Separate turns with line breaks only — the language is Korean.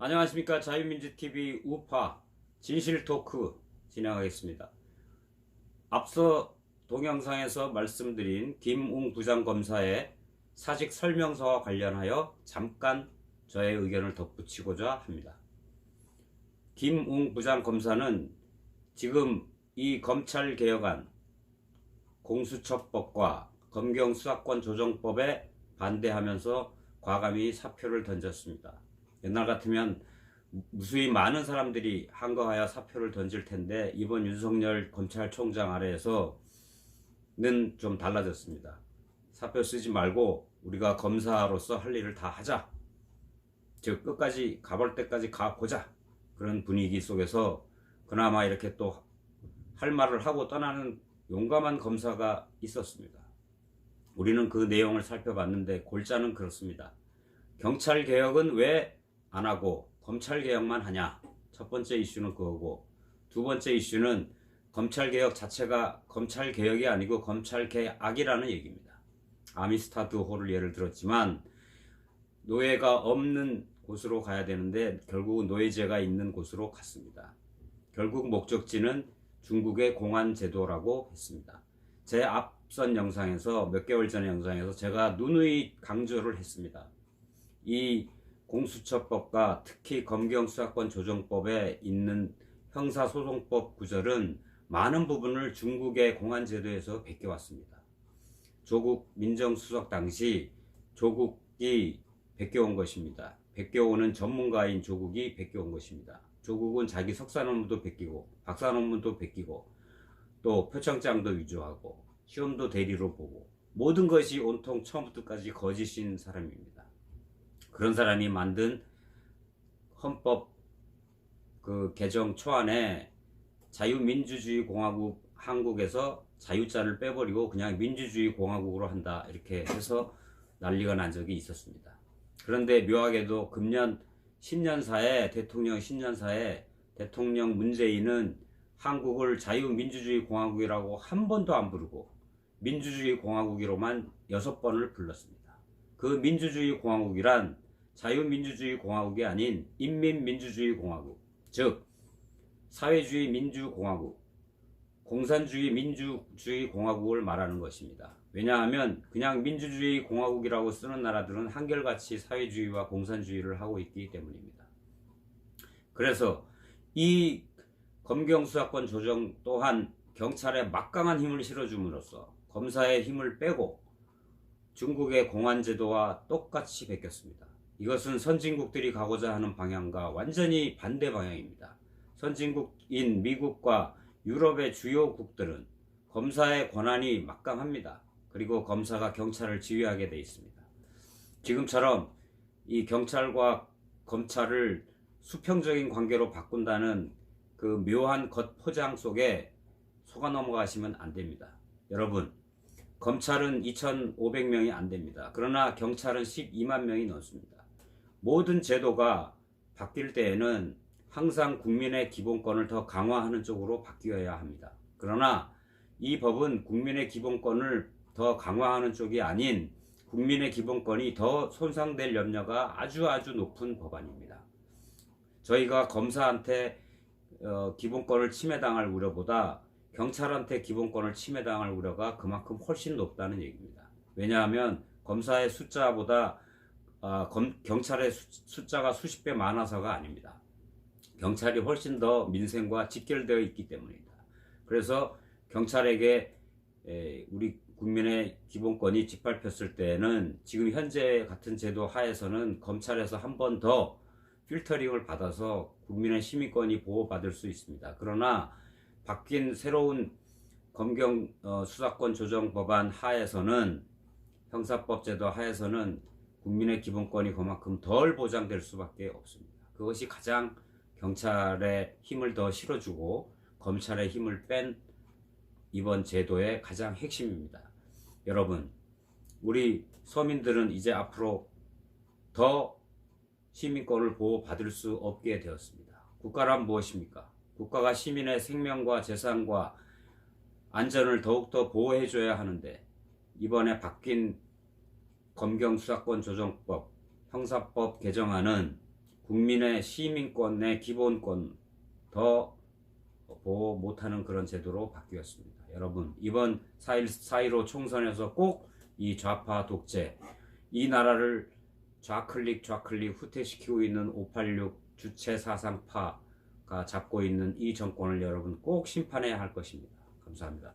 안녕하십니까. 자유민주TV 우파 진실토크 진행하겠습니다. 앞서 동영상에서 말씀드린 김웅 부장검사의 사직 설명서와 관련하여 잠깐 저의 의견을 덧붙이고자 합니다. 김웅 부장검사는 지금 이 검찰개혁안, 공수처법과 검경수사권 조정법에 반대하면서 과감히 사표를 던졌습니다. 옛날 같으면 무수히 많은 사람들이 한거하여 사표를 던질 텐데 이번 윤석열 검찰총장 아래에서는 좀 달라졌습니다. 사표 쓰지 말고 우리가 검사로서 할 일을 다 하자. 즉 끝까지 가볼 때까지 가보자. 그런 분위기 속에서 그나마 이렇게 또 할 말을 하고 떠나는 용감한 검사가 있었습니다. 우리는 그 내용을 살펴봤는데 골자는 그렇습니다. 경찰개혁은 왜 안 하고 검찰개혁만 하냐. 첫 번째 이슈는 그거고, 두 번째 이슈는 검찰개혁 자체가 검찰개혁이 아니고 검찰개악이라는 얘기입니다. 아미스타드 홀을 예를 들었지만 노예가 없는 곳으로 가야 되는데 결국은 노예제가 있는 곳으로 갔습니다. 결국 목적지는 중국의 공안제도라고 했습니다. 제 앞선 영상에서, 몇 개월 전의 영상에서 제가 누누이 강조를 했습니다. 이 공수처법과 특히 검경수사권 조정법에 있는 형사소송법 구절은 많은 부분을 중국의 공안제도에서 베껴왔습니다. 조국 민정수석 당시 조국이 베껴온 것입니다. 베껴오는 전문가인 조국이 베껴온 것입니다. 조국은 자기 석사 논문도 베끼고 박사 논문도 베끼고 또 표창장도 위조하고 시험도 대리로 보고 모든 것이 온통 처음부터 끝까지 거짓인 사람입니다. 그런 사람이 만든 헌법 개정 초안에 자유민주주의 공화국 한국에서 자유자를 빼버리고 그냥 민주주의 공화국으로 한다 이렇게 해서 난리가 난 적이 있었습니다. 그런데 묘하게도 금년 신년사에, 대통령 신년사에 대통령 문재인은 한국을 자유민주주의 공화국이라고 한 번도 안 부르고 민주주의 공화국으로만 6번을 불렀습니다. 그 민주주의 공화국이란 자유민주주의 공화국이 아닌 인민민주주의 공화국, 즉 사회주의 민주공화국, 공산주의 민주주의 공화국을 말하는 것입니다. 왜냐하면 그냥 민주주의 공화국이라고 쓰는 나라들은 한결같이 사회주의와 공산주의를 하고 있기 때문입니다. 그래서 이 검경수사권 조정 또한 경찰에 막강한 힘을 실어줌으로써 검사의 힘을 빼고 중국의 공안제도와 똑같이 베꼈습니다. 이것은 선진국들이 가고자 하는 방향과 완전히 반대 방향입니다. 선진국인 미국과 유럽의 주요 국들은 검사의 권한이 막강합니다. 그리고 검사가 경찰을 지휘하게 돼 있습니다. 지금처럼 이 경찰과 검찰을 수평적인 관계로 바꾼다는 그 묘한 겉포장 속에 속아 넘어가시면 안 됩니다. 여러분, 검찰은 2,500명이 안 됩니다. 그러나 경찰은 12만 명이 넘습니다. 모든 제도가 바뀔 때에는 항상 국민의 기본권을 더 강화하는 쪽으로 바뀌어야 합니다. 그러나 이 법은 국민의 기본권을 더 강화하는 쪽이 아닌 국민의 기본권이 더 손상될 염려가 아주 높은 법안입니다. 저희가 검사한테 기본권을 침해당할 우려보다 경찰한테 기본권을 침해당할 우려가 그만큼 훨씬 높다는 얘기입니다. 왜냐하면 검사의 숫자보다 경찰의 숫자가 수십 배 많아서가 아닙니다. 경찰이 훨씬 더 민생과 직결되어 있기 때문입니다. 그래서 경찰에게 우리 국민의 기본권이 짓밟혔을 때는 지금 현재 같은 제도 하에서는 검찰에서 한 번 더 필터링을 받아서 국민의 시민권이 보호받을 수 있습니다. 그러나 바뀐 새로운 검경 수사권 조정 법안 하에서는, 형사법 제도 하에서는 국민의 기본권이 그만큼 덜 보장될 수밖에 없습니다. 그것이 가장 경찰의 힘을 더 실어주고 검찰의 힘을 뺀 이번 제도의 가장 핵심입니다. 여러분, 우리 서민들은 이제 앞으로 더 시민권을 보호받을 수 없게 되었습니다. 국가란 무엇입니까? 국가가 시민의 생명과 재산과 안전을 더욱더 보호해줘야 하는데 이번에 바뀐 검경수사권 조정법, 형사법 개정안은 국민의 시민권의 기본권 더 보호 못하는 그런 제도로 바뀌었습니다. 여러분, 이번 4.15 총선에서 꼭 이 좌파 독재, 이 나라를 좌클릭 후퇴시키고 있는 586 주체 사상파가 잡고 있는 이 정권을 여러분 꼭 심판해야 할 것입니다. 감사합니다.